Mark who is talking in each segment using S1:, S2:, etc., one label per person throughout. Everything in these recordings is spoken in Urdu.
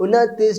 S1: 29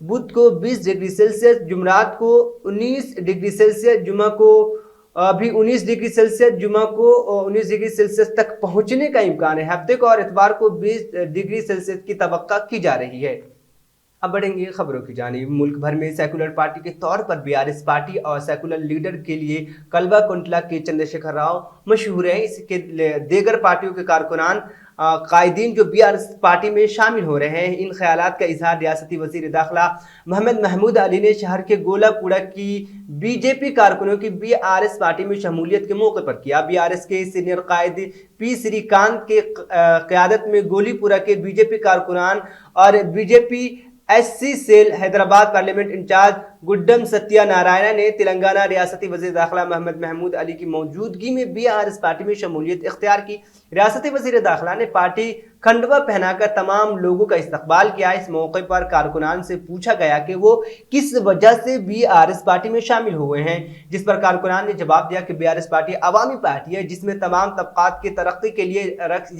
S1: بدھ کو 20 ڈگری سیلسیس, جمعرات کو 19 ڈگری سیلسیس, جمعہ کو بھی 19 ڈگری سیلسیس, جمعہ کو 19 ڈگری سیلسیس تک پہنچنے کا امکان ہے. ہفتے کو اور اتوار کو 20 ڈگری سیلسیس کی توقع کی جا رہی ہے. اب بڑھیں گے خبروں کی جانب. ملک بھر میں سیکولر پارٹی کے طور پر BRS پارٹی اور سیکولر لیڈر کے لیے کلبا کنٹلا کے چندر شیکھر راؤ مشہور ہیں. اس کے دیگر پارٹیوں کے کارکنان قائدین جو BRS پارٹی میں شامل ہو رہے ہیں. ان خیالات کا اظہار ریاستی وزیر داخلہ محمد محمود علی نے شہر کے گولہ کوڑا کی BJP کارکنوں کی BRS پارٹی میں شمولیت کے موقع پر کیا. BRS کے سینئر قائد P سری کانت کے قیادت میں گولی پورا کے BJP کارکنان اور BJP SC cell Hyderabad parliament in charge Gaddam Satya Narayana نے تلنگانہ ریاستی وزیر داخلہ محمد محمود علی کی موجودگی میں BRS پارٹی میں شمولیت اختیار کی. ریاستی وزیر داخلہ نے پارٹی کھنڈوا پہنا کر تمام لوگوں کا استقبال کیا. اس موقع پر کارکنان سے پوچھا گیا کہ وہ کس وجہ سے BRS پارٹی میں شامل ہوئے ہیں, جس پر کارکنان نے جواب دیا کہ BRS پارٹی عوامی پارٹی ہے جس میں تمام طبقات کی ترقی کے لیے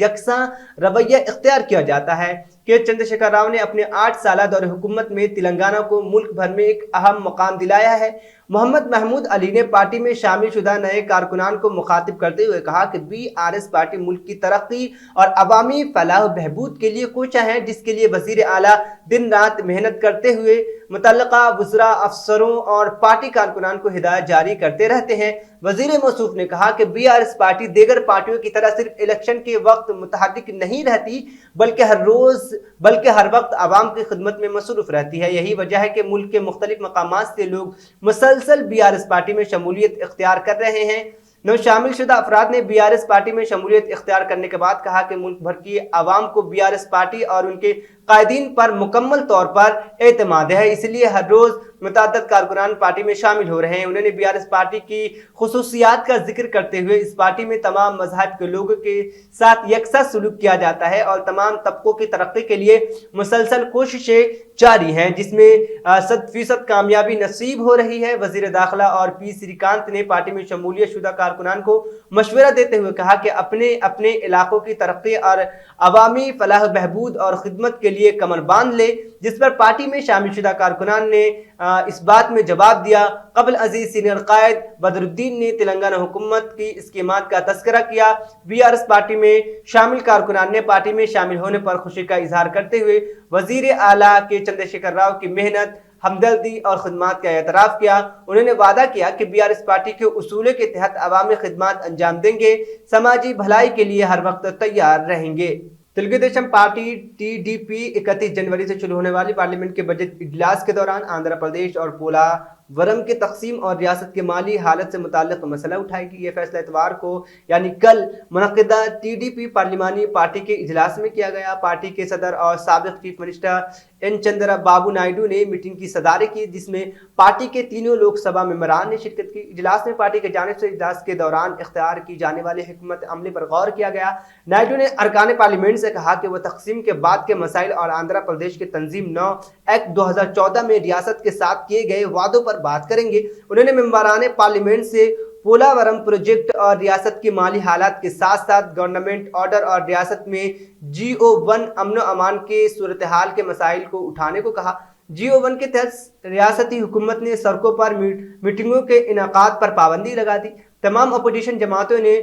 S1: یکساں رویہ اختیار کیا جاتا ہے. کہ چندر شیکھر راؤ نے اپنے 8 سالہ دور حکومت میں تلنگانہ کو ملک بھر میں ایک اہم مقام دلایا ہے. محمد محمود علی نے پارٹی میں شامل شدہ نئے کارکنان کو مخاطب کرتے ہوئے کہا کہ BRS پارٹی ملک کی ترقی اور عوامی فلاح و بہبود کے لیے کوشاں ہے, جس کے لیے وزیر اعلیٰ دن رات محنت کرتے ہوئے متعلقہ وزراء, افسروں اور پارٹی کارکنان کو ہدایت جاری کرتے رہتے ہیں. وزیر موصوف نے کہا کہ BRS پارٹی دیگر پارٹیوں کی طرح صرف الیکشن کے وقت متحرک نہیں رہتی بلکہ ہر وقت عوام کی خدمت میں مصروف رہتی ہے. یہی وجہ ہے کہ ملک کے مختلف مقامات سے لوگ مسلسل BRS پارٹی میں شمولیت اختیار کر رہے ہیں. نو شامل شدہ افراد نے BRS پارٹی میں شمولیت اختیار کرنے کے بعد کہا کہ ملک بھر کی عوام کو BRS پارٹی اور ان کے قائدین پر مکمل طور پر اعتماد ہے, اس لیے ہر روز متعدد کارکنان پارٹی میں شامل ہو رہے ہیں. انہوں نے BRS پارٹی کی خصوصیات کا ذکر کرتے ہوئے اس پارٹی میں تمام مذاہب کے لوگوں کے ساتھ یکساں سلوک کیا جاتا ہے اور تمام طبقوں کی ترقی کے لیے مسلسل کوششیں جاری ہیں, جس میں 100% کامیابی نصیب ہو رہی ہے. وزیر داخلہ اور P سری کانت نے پارٹی میں شمولیت شدہ کارکنان کو مشورہ دیتے ہوئے کہا کہ اپنے علاقوں کی ترقی اور عوامی فلاح و بہبود اور خدمت کے لیے کمر باندھ لے, جس پر پارٹی میں شامل شدہ کارکنان نے اس بات میں جواب دیا. قبل عزیز سینئر قائد بدر الدین نے تلنگانہ حکومت کی اسکیمات کا تذکرہ کیا. BRS پارٹی میں شامل کارکنان نے پارٹی میں شامل ہونے پر خوشی کا اظہار کرتے ہوئے وزیر اعلیٰ کے چندر شیکھر راؤ کی محنت, ہمدردی اور خدمات کا اعتراف کیا. انہوں نے وعدہ کیا کہ BRS پارٹی کے اصولوں کے تحت عوامی خدمات انجام دیں گے, سماجی بھلائی کے لیے ہر وقت تیار رہیں گے. تلگو دیشم پارٹی TDP 31 جنوری سے شروع ہونے والی پارلیمنٹ کے بجٹ اجلاس کے دوران آندھرا پردیش اور پولاورم کے تقسیم اور ریاست کے مالی حالت سے متعلق مسئلہ اٹھائے گی. یہ فیصلہ اتوار کو یعنی کل منعقدہ TDP پارلیمانی پارٹی کے اجلاس میں کیا گیا. پارٹی کے صدر اور سابق chief minister N Chandra Babu Naidu نے میٹنگ کی صدارت کی, جس میں پارٹی کے تینوں لوک سبھا ممبران نے شرکت کی. اجلاس میں پارٹی کی جانب سے اجلاس کے دوران اختیار کی جانے والے حکمت عملی پر غور کیا گیا. نائیڈو نے ارکان پارلیمنٹ سے کہا کہ وہ تقسیم کے بعد کے مسائل اور آندھرا پردیش کے تنظیم 9 ایکٹ 2014 میں ریاست کے ساتھ کیے گئے وعدوں پر بات کریں گے. انہوں نے ممبران پارلیمنٹ سے پولاورم پروجیکٹ اور ریاست کی مالی حالات کے ساتھ ساتھ گورنمنٹ آرڈر اور ریاست میں GO1 امن و امان کے صورتحال کے مسائل کو اٹھانے کو کہا. GO1 کے تحت ریاستی حکومت نے سڑکوں پر میٹنگوں کے انعقاد پر پابندی لگا دی. تمام اپوزیشن جماعتوں نے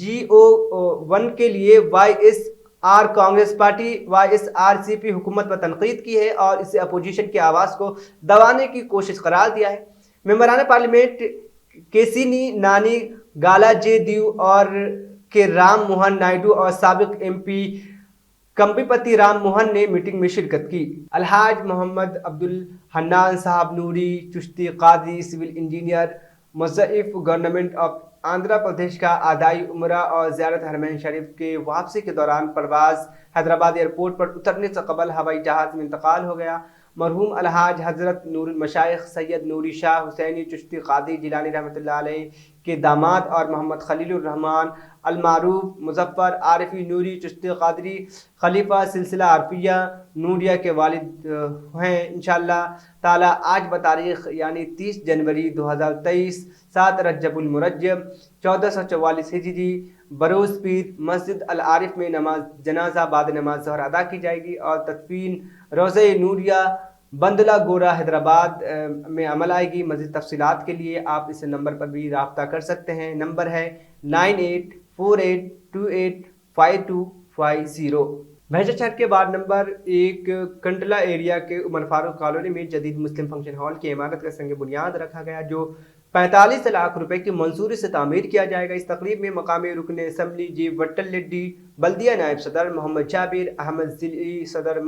S1: GO1 کے لیے YSR کانگریس پارٹی YSRCP حکومت پر تنقید کی ہے اور اسے اپوزیشن کی آواز کو دبانے کی کوشش قرار دیا ہے. ممبران پارلیمنٹ کیسینی نانی گالا جے دیو اور کے رام موہن نائیڈو اور سابق MP کمبی پتی رام موہن نے میٹنگ میں شرکت کی. الحاج محمد عبدالحنان صاحب نوری چشتی قاضی سول انجینئر مضعف گورنمنٹ آف آندھرا پردیش کا ادائی عمرہ اور زیارت حرمین شریف کے واپسی کے دوران پرواز حیدرآباد ایئرپورٹ پر اترنے سے قبل ہوائی جہاز میں انتقال ہو گیا. مرحوم الحاج حضرت نور المشائخ سید نوری شاہ حسینی چشتی قادری جیلانی رحمۃ اللہ علیہ کے داماد اور محمد خلیل الرحمان المعروف مظفر عارفی نوری چشتی قادری خلیفہ سلسلہ عارفیہ نوریہ کے والد ہیں. انشاءاللہ تعالی آج بتاریخ یعنی 30 جنوری 2023 7 رجب المرجب 1444 ہجری بروز پیر مسجد العارف میں نماز جنازہ بعد نماز ظہر ادا کی جائے گی اور تدفین روضہ نوریہ بندلا گورا حیدرآباد میں عمل آئے گی۔ مزید تفصیلات کے لیے آپ اس نمبر پر بھی رابطہ کر سکتے ہیں۔ نمبر ہے 9848285250۔ بھیجا چھٹ کے بعد نمبر 1 کنڈلا ایریا کے عمر فاروق کالونی میں جدید مسلم فنکشن ہال کی عمارت کا سنگ بنیاد رکھا گیا، جو 45 لاکھ روپے کی منظوری سے تعمیر کیا جائے گا۔ اس تقریب میں مقامی رکن اسمبلی جی وٹل ریڈی، بلدیہ نائب صدر محمد جابر احمد ضلعی صدر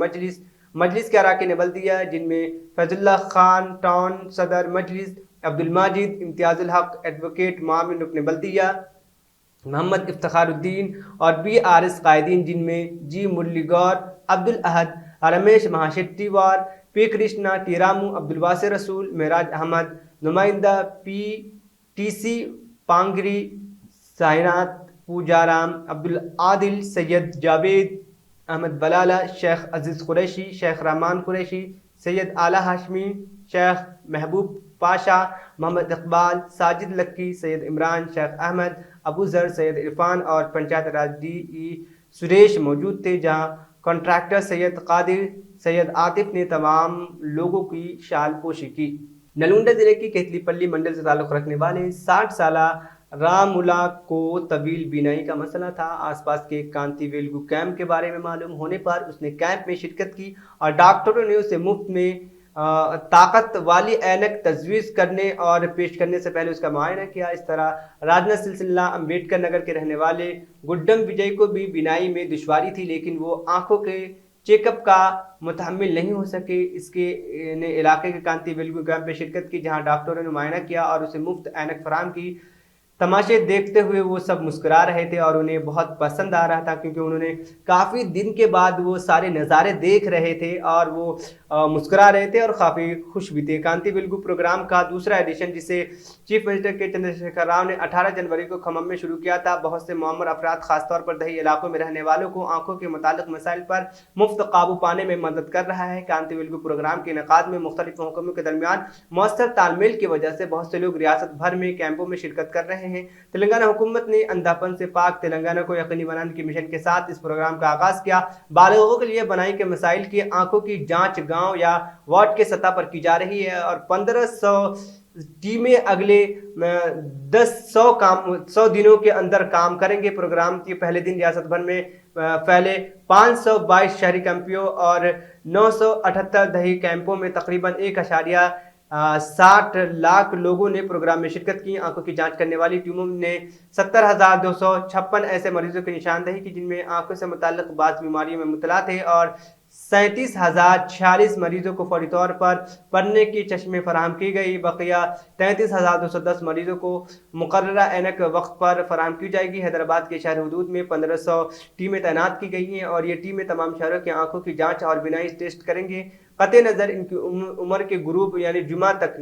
S1: مجلس کے اراکین بلدیہ، جن میں فیض اللہ خان ٹاؤن صدر مجلس، عبدالماجد امتیاز الحق ایڈوکیٹ معاون رکن بلدیہ، محمد افتخار الدین اور BRS قائدین، جن میں جی مرلی گور، عبدالاحد، رمیش مہاشیٹی وار، پی کرشنا ٹی رامو، عبدالواسع رسول، معراج احمد، نمائندہ PTC پانگری، سائنات پوجارام، عبدالعادل، سید جاوید احمد بلالہ، شیخ عزیز قریشی، شیخ رحمان قریشی، سید اعلیٰ ہاشمی، شیخ محبوب پاشا، محمد اقبال، ساجد لکی، سید عمران، شیخ احمد، ابو ذر، سید عرفان اور پنچایت راج DE سریش موجود تھے، جہاں کانٹریکٹر سید قادر، سید عاطف نے تمام لوگوں کی شال پوشی کی۔ نلگونڈا ضلع کی کیتلی پلی منڈل سے تعلق رکھنے والے 60 سالہ رامولا کو طویل بینائی کا مسئلہ تھا۔ آس پاس کے کانتی ویلگو کیمپ کے بارے میں معلوم ہونے پر اس نے کیمپ میں شرکت کی اور ڈاکٹروں نے اسے مفت میں طاقت والی اینک تجویز کرنے اور پیش کرنے سے پہلے اس کا معائنہ کیا۔ اس طرح راجنا سلسلہ امبیڈکر نگر کے رہنے والے گڈم وجے کو بھی بینائی میں دشواری تھی، لیکن وہ آنکھوں کے چیک اپ کا متحمل نہیں ہو سکے۔ اس کے نے علاقے کے کانتی ویلگو کیمپ میں شرکت کی، جہاں ڈاکٹروں نے معائنہ کیا اور اسے مفت اینک فراہم کی۔ تماشے دیکھتے ہوئے وہ سب مسکرا رہے تھے اور انہیں بہت پسند آ رہا تھا، کیونکہ انہوں نے کافی دن کے بعد وہ سارے نظارے دیکھ رہے تھے اور وہ مسکرا رہے تھے اور کافی خوش بھی تھے۔ کانتی ویلگو پروگرام کا دوسرا ایڈیشن، جسے چیف منسٹر کے چندر شیکھر راؤ نے 18 جنوری کو کھمم میں شروع کیا تھا، بہت سے معمر افراد خاص طور پر دیہی علاقوں میں رہنے والوں کو آنکھوں کے متعلق مسائل پر مفت قابو پانے میں مدد کر رہا ہے۔ کانتی ویلگو پروگرام کے انعقاد میں مختلف محکموں کے درمیان مؤثر تال میل کی وجہ سے بہت سے لوگ ریاست بھر میں کیمپوں میں شرکت کر رہے ہیں۔ تلنگانہ حکومت نے اندھا پن سے پاک تلنگانہ کو یقینی بنانے کے مشن کے ساتھ اس پروگرام کا آغاز کیا۔ بالغوں کے لیے بنائی کے مسائل کی آنکھوں کی جانچ گاؤں یا وارڈ کے سطح پر کی جا رہی ہے اور 1500 ٹیمیں اگلے 100 دنوں کے اندر کام کریں گے۔ پروگرام کے پہلے دن ریاست بھر میں پھیلے 522 شہری کیمپوں اور 978 دیہی کیمپوں میں تقریباً 1.60 لاکھ لوگوں نے پروگرام میں شرکت کی۔ آنکھوں کی جانچ کرنے والی ٹیموں نے 70,256 ایسے مریضوں کی نشاندہی کی جن میں آنکھوں سے متعلق بعض بیماریوں میں مبتلا تھے، اور 37,046 مریضوں کو فوری طور پر پڑھنے کی چشمیں فراہم کی گئی۔ بقیہ 33,210 مریضوں کو مقررہ اینک وقت پر فراہم کی جائے گی۔ حیدرآباد کے شہر حدود میں 1500 ٹیمیں تعینات کی گئی ہیں اور یہ ٹیمیں تمام شہروں کی آنکھوں کی جانچ اور بینائی ٹیسٹ کریں گے۔ قطع نظر ان کی عمر کے گروپ یعنی جمعہ تک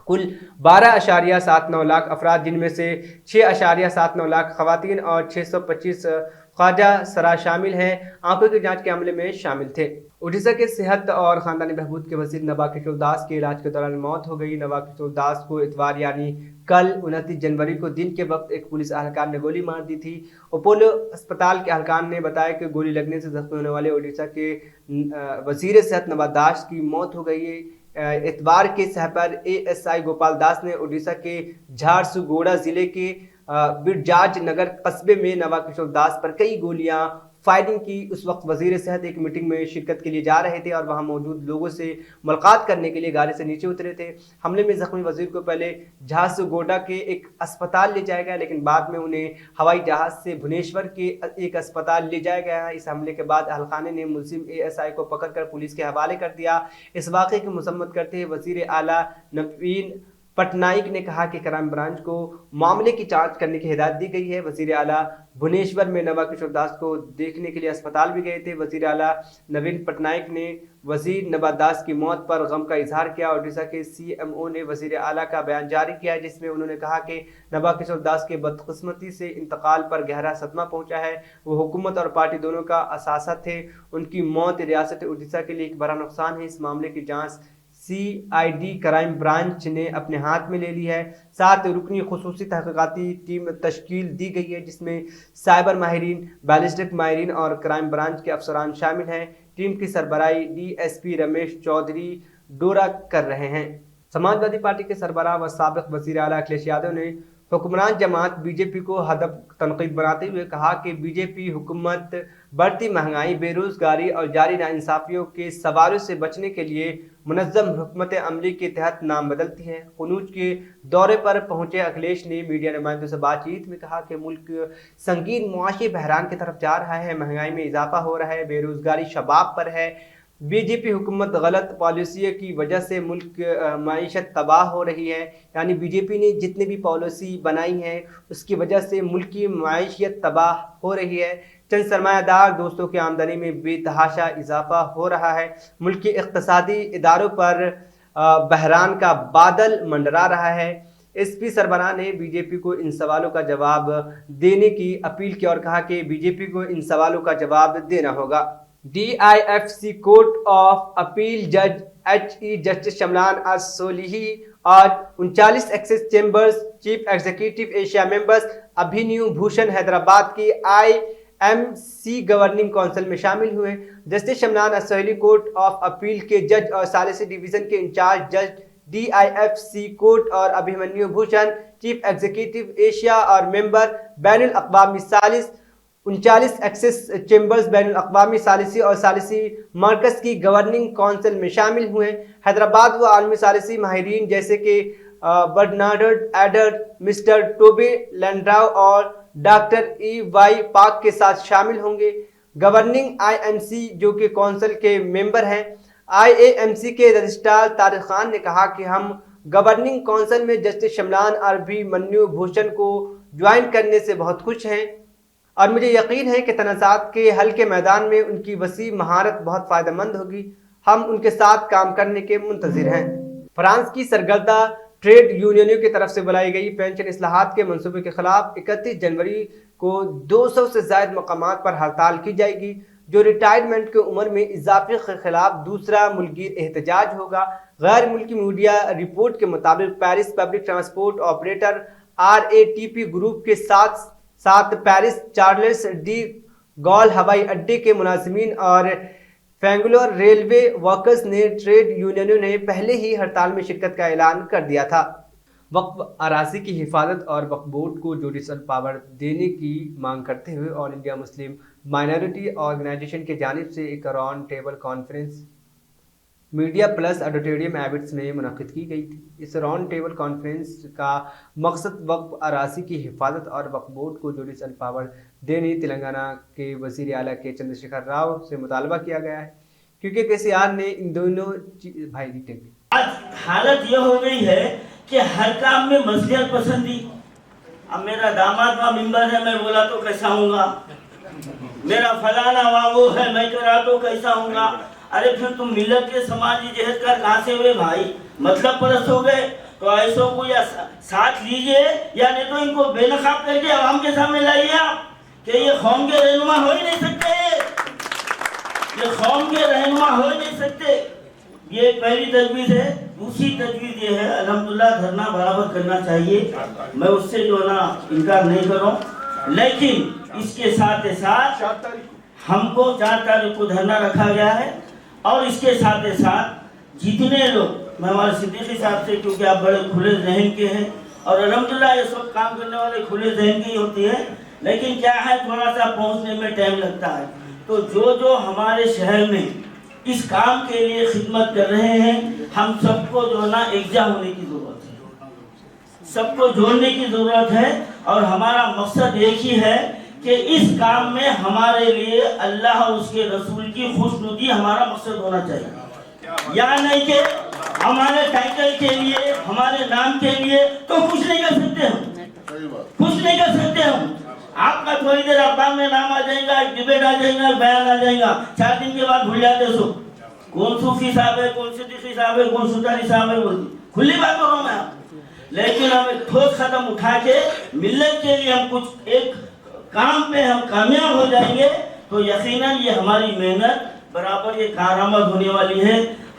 S1: کل 12.79 لاکھ افراد، جن میں سے 6.79 لاکھ خواتین اور 625 خواجہ سرا شامل ہیں، آنکھوں کی جانچ کے عملے میں شامل تھے۔ اڈیشہ کے صحت اور خاندانی بہبود کے وزیر نبا کشور داس کے علاج کے دوران موت ہو گئی۔ نبا کشور داس کو اتوار یعنی کل 29 جنوری کو دن کے وقت ایک پولیس اہلکار نے گولی مار دی تھی۔ اپولو اسپتال کے اہلکار نے بتایا کہ گولی لگنے سے زخمی ہونے والے اڈیشہ کے وزیر صحت نبا داس کی موت ہو گئی۔ اتوار کے سحر ASI گوپال داس نے اڈیشہ کے جھارسوگوڑا ضلع کے برجاج نگر قصبے میں نبا کشور داس پر کئی گولیاں فائرنگ کی۔ اس وقت وزیر صحت ایک میٹنگ میں شرکت کے لیے جا رہے تھے اور وہاں موجود لوگوں سے ملاقات کرنے کے لیے گاڑی سے نیچے اترے تھے۔ حملے میں زخمی وزیر کو پہلے جھارسوگوڑا کے ایک اسپتال لے جایا گیا، لیکن بعد میں انہیں ہوائی جہاز سے بھونیشور کے ایک اسپتال لے جایا گیا۔ اس حملے کے بعد اہلخانے نے ملزم ASI کو پکڑ کر پولیس کے حوالے کر دیا۔ اس واقعے کی مذمت کرتے ہوئے وزیر اعلیٰ نوین پٹنائک نے کہا کہ کرائم برانچ کو معاملے کی جانچ کرنے کی ہدایت دی گئی ہے۔ وزیر اعلیٰ بھونیشور میں نبا کشور داس کو دیکھنے کے لیے اسپتال بھی گئے تھے۔ وزیر اعلیٰ نوین پٹنائک نے وزیر نبا داس کی موت پر غم کا اظہار کیا۔ اڈیشہ کے CMO نے وزیر اعلیٰ کا بیان جاری کیا، جس میں انہوں نے کہا کہ نبا کشور داس کے بدقسمتی سے انتقال پر گہرا صدمہ پہنچا ہے۔ وہ حکومت اور پارٹی دونوں کا اثاثہ تھے۔ ان کی موت ریاست اڈیشہ کے لیے ایک بڑا نقصان ہے۔ اس معاملے کی جانچ CID کرائم برانچ نے اپنے ہاتھ میں لے لی ہے۔ 7 رکنی خصوصی تحقیقاتی ٹیم تشکیل دی گئی ہے جس میں سائبر ماہرین، بیلسٹک ماہرین اور کرائم برانچ کے افسران شامل ہیں۔ ٹیم کی سربراہی DSP رمیش چودھری ڈورا کر رہے ہیں۔ سماجوادی پارٹی کے سربراہ و سابق وزیر اعلیٰ اکھلیش یادو نے حکمران جماعت BJP کو ہدف تنقید بناتے ہوئے کہا کہ BJP حکومت بڑھتی مہنگائی، بے روزگاری اور جاری ناانصافیوں کے سوالوں سے بچنے کے لیے منظم حکمت عملی کے تحت نام بدلتی ہے۔ قنوج کے دورے پر پہنچے اکھلیش نے میڈیا نمائندوں سے بات چیت میں کہا کہ ملک سنگین معاشی بحران کی طرف جا رہا ہے، مہنگائی میں اضافہ ہو رہا ہے، بے روزگاری شباب پر ہے۔ BJP حکومت غلط پالیسیوں کی وجہ سے ملک معیشت تباہ ہو رہی ہے، یعنی BJP نے جتنی بھی پالیسی بنائی ہے اس کی وجہ سے ملک کی معیشت تباہ ہو رہی ہے۔ چند سرمایہ دار دوستوں کی آمدنی میں بے تحاشا اضافہ ہو رہا ہے، ملک کے اقتصادی اداروں پر بحران کا بادل منڈرا رہا ہے۔ SP سربراہ نے BJP کو ان سوالوں کا جواب دینے کی اپیل کی اور کہا کہ BJP کو ان سوالوں کا جواب دینا ہوگا۔ DIFC کورٹ آف اپیل جج HE جسٹس شملان الصالحی اور 39 Essex Chambers chief executive Asia members Abhinav Bhushan Hyderabad کی IMC گورننگ کونسل میں شامل ہوئے۔ Justice Shamlan Al Salhi court of appeal کے جج اور ثالثی ڈویژن کے انچارج جج، DIFC کورٹ اور Abhinav Bhushan chief executive Asia اور ممبر، بین الاقوامی ثالث 39 ایکسس چیمبرز بین الاقوامی ثالثی اور ثالثی مرکز کی گورننگ کونسل میں شامل ہوئے۔ حیدرآباد و عالمی ثالثی ماہرین جیسے کہ برنارڈ ایڈر، مسٹر ٹوبی لینڈراؤ اور ڈاکٹر EY پاک کے ساتھ شامل ہوں گے۔ گورننگ IMC جو کہ کونسل کے ممبر ہیں، IAMC کے رجسٹرار طارق خان نے کہا کہ ہم گورننگ کونسل میں جسٹس شملان اور ابھینیو بھوشن کو جوائن کرنے سے بہت خوش ہیں اور مجھے یقین ہے کہ تنازعات کے حل کے میدان میں ان کی وسیع مہارت بہت فائدہ مند ہوگی۔ ہم ان کے ساتھ کام کرنے کے منتظر ہیں۔ فرانس کی سرگردہ ٹریڈ یونینوں کی طرف سے بلائی گئی پینشن اصلاحات کے منصوبے کے خلاف 31 جنوری کو 200 سے زائد مقامات پر ہڑتال کی جائے گی، جو ریٹائرمنٹ کی عمر میں اضافے کے خلاف دوسرا ملکگیر احتجاج ہوگا۔ غیر ملکی میڈیا رپورٹ کے مطابق Paris public transport operator RATP group کے ساتھ پیرس چارلس ڈی گال ہوائی اڈے کے ملازمین اور فینگلور ریلوے ورکرز نے ٹریڈ یونینوں نے پہلے ہی ہڑتال میں شرکت کا اعلان کر دیا تھا۔ وقف اراضی کی حفاظت اور وقف بورڈ کو جوڈیشل پاور دینے کی مانگ کرتے ہوئے all India Muslim minority organisation کی جانب سے ایک round table conference media plus auditorium Abids میں منعقد کی گئی تھی۔ اس راؤنڈ ٹیبل کانفرنس کا مقصد وقف اراضی کی حفاظت اور وقف بورڈ کو جوڈیشل پاور دینے تلنگانہ کے وزیر اعلیٰ کے چندر شیکھر راؤ سے مطالبہ کیا گیا ہے، کیونکہ KCR نے ان دونوں
S2: آج حالت یہ ہو گئی ہے کہ ہر کام میں مصلحت پسندی۔ اب میرا داماد کا ممبر ہے، میں بولا تو کیسا ہوں گا، میرا فلانا وہ ہے، میں کرا تو کیسا ہوں گا۔ ارے پھر تم ملت کے سماجی جہد کر کہاں سے ہوئے بھائی؟ مطلب پرست ہو گئے تو ایسوں کو یا ساتھ لیجئے یا نہیں تو ان کو بے نقاب کر کے عوام کے سامنے لائیے آپ کہ یہ قوم کے رہنما ہو ہی نہیں سکتے، یہ قوم کے رہنما ہو ہی نہیں سکتے۔ یہ ایک پہلی تجویز ہے۔ دوسری تجویز یہ ہے، الحمدللہ دھرنا برابر کرنا چاہیے، میں اس سے جو نا انکار نہیں کروں، لیکن اس کے ساتھ ساتھ ہم کو 4 تاریخ کو دھرنا رکھا گیا ہے اور اس کے ساتھ ساتھ جتنے لوگ، میں ہمارے صدیقی صاحب سے، کیونکہ آپ بڑے کھلے ذہن کے ہیں اور الحمدللہ یہ سب کام کرنے والے کھلے ذہن کی ہوتی ہے، لیکن کیا ہے تھوڑا سا پہنچنے میں ٹائم لگتا ہے۔ تو جو ہمارے شہر میں اس کام کے لیے خدمت کر رہے ہیں، ہم سب کو جو نا یکجا ہونے کی ضرورت ہے، سب کو جوڑنے کی ضرورت ہے اور ہمارا مقصد ایک ہی ہے کہ اس کام میں ہمارے لیے اللہ اور اس کے رسول کی خوشنودی ہمارا مقصد ہونا چاہیے، یا نہیں کہ ہمارے ٹائٹل کے لیے، ہمارے نام کے لیے تو کچھ نہیں کر سکتے ہم، کچھ نہیں کر سکتے ہم۔ آپ کا تھوڑی دیر اخبار میں نام آ جائے گا، ایک ڈبیٹ آ جائے گا، ایک بیان آ جائے گا، 4 دن کے بعد بھول جاتے سو کون صوفی صاحب ہے، کون صدیقی صاحب ہے، کون سلطانی صاحب ہے، کھلی بات کر رہا ہوں میں آپ۔ لیکن ہم ایک ٹھوس قدم اٹھا کے ملت کے لیے ہم کچھ ایک کام پہ ہم کامیاب ہو جائیں گے تو یقیناً یہ ہماری محنت برابر یہ کارآمد ہونے والی ہے۔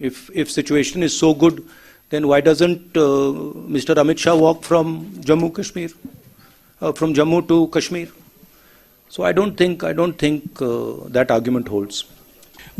S3: If situation is so good, then why doesn't Mr. Amit Shah walk from Jammu Kashmir, from Jammu to Kashmir? So I don't think that argument holds.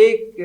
S1: 1